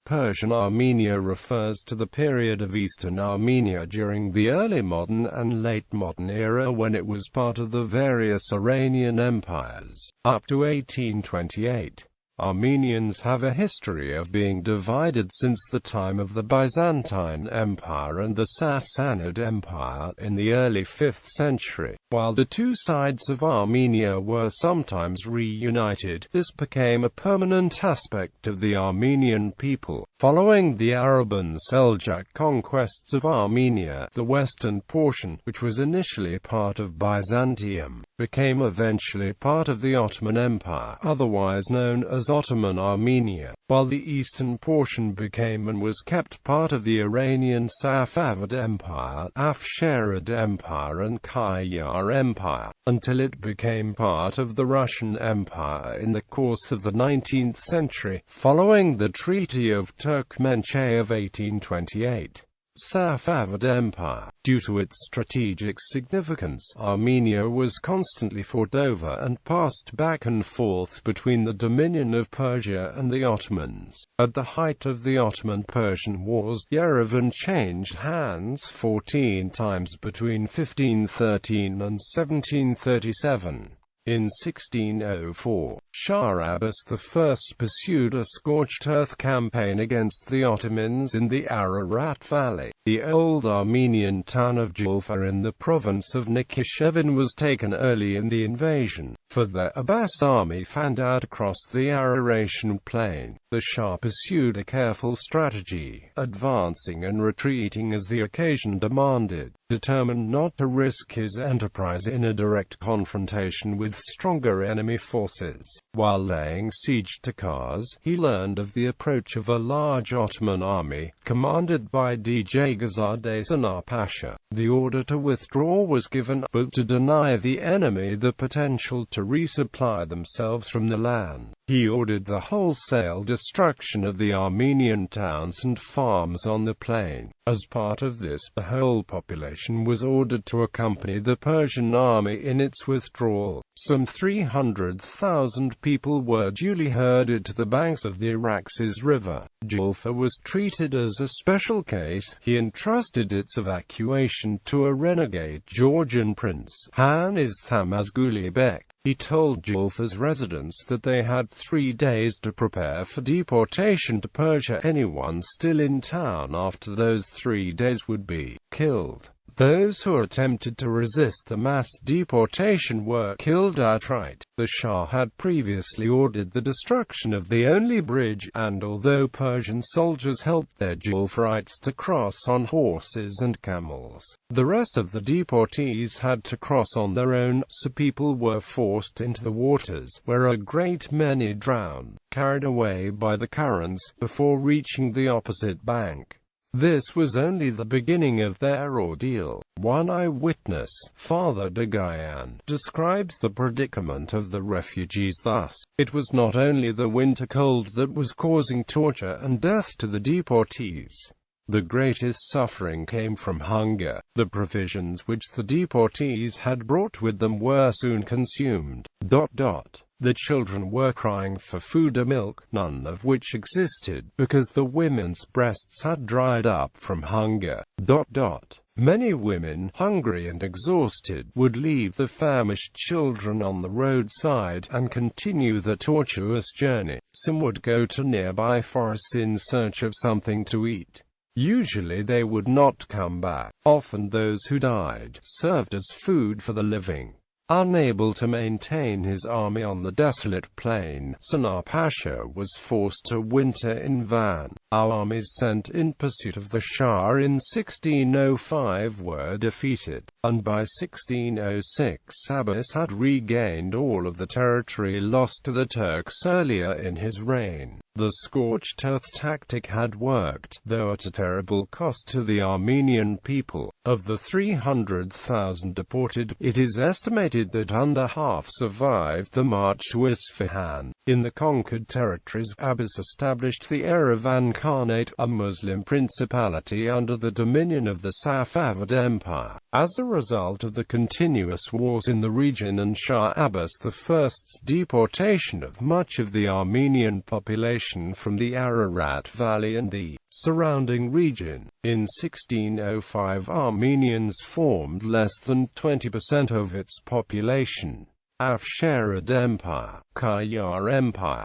Persian Armenia refers to the period of Eastern Armenia during the early modern and late modern era when it was part of the various Iranian empires. Up to 1828, Armenians have a history of being divided since the time of the Byzantine Empire and the Sassanid Empire in the early 5th century. While the two sides of Armenia were sometimes reunited, this became a permanent aspect of the Armenian people. Following the Arab and Seljuk conquests of Armenia, the western portion, which was initially part of Byzantium, became eventually part of the Ottoman Empire, otherwise known as Ottoman Armenia, while the eastern portion became and was kept part of the Iranian Safavid Empire, Afsharid Empire and Qajar Empire, until it became part of the Russian Empire in the course of the 19th century, following the Treaty of Turkmenchay of 1828. Safavid Empire. Due to its strategic significance, Armenia was constantly fought over and passed back and forth between the dominion of Persia and the Ottomans. At the height of the Ottoman-Persian Wars, Yerevan changed hands 14 times between 1513 and 1737. In 1604, Shah Abbas I pursued a scorched earth campaign against the Ottomans in the Ararat Valley. The old Armenian town of Julfa in the province of Nikhishevin was taken early in the invasion, for the Abbas army fanned out across the Araratian plain. The Shah pursued a careful strategy, advancing and retreating as the occasion demanded, determined not to risk his enterprise in a direct confrontation with stronger enemy forces. While laying siege to Kars, he learned of the approach of a large Ottoman army, commanded by Djegazadeh Sanar Pasha. The order to withdraw was given, but to deny the enemy the potential to resupply themselves from the land. He ordered the wholesale destruction of the Armenian towns and farms on the plain. As part of this, the whole population was ordered to accompany the Persian army in its withdrawal. Some 300,000 people were duly herded to the banks of the Araxes River. Julfa was treated as a special case. He entrusted its evacuation to a renegade Georgian prince, Han Istamazguli Bek. He told Julfa's residents that they had 3 days to prepare for deportation to Persia. Anyone still in town after those 3 days would be killed. Those who attempted to resist the mass deportation were killed outright. The Shah had previously ordered the destruction of the only bridge, and although Persian soldiers helped their Julfarites to cross on horses and camels, the rest of the deportees had to cross on their own, so people were forced into the waters, where a great many drowned, carried away by the currents, before reaching the opposite bank. This was only the beginning of their ordeal. One eyewitness, Father Dagayan, describes the predicament of the refugees thus: "It was not only the winter cold that was causing torture and death to the deportees. The greatest suffering came from hunger. The provisions which the deportees had brought with them were soon consumed. The children were crying for food and milk, none of which existed, because the women's breasts had dried up from hunger. Many women, hungry and exhausted, would leave the famished children on the roadside, and continue the tortuous journey. Some would go to nearby forests in search of something to eat. Usually they would not come back. Often those who died served as food for the living." Unable to maintain his army on the desolate plain, Sanar Pasha was forced to winter in Van. Armies sent in pursuit of the Shah in 1605 were defeated, and by 1606 Abbas had regained all of the territory lost to the Turks earlier in his reign. The scorched earth tactic had worked, though at a terrible cost to the Armenian people. Of the 300,000 deported, it is estimated that under half survived the march to Isfahan. In the conquered territories, Abbas established the Yerevan Khanate, a Muslim principality under the dominion of the Safavid Empire. As a result of the continuous wars in the region and Shah Abbas I's deportation of much of the Armenian population from the Ararat Valley and the surrounding region, in 1605 Armenians formed less than 20% of its population. Afsharid Empire, Qajar Empire,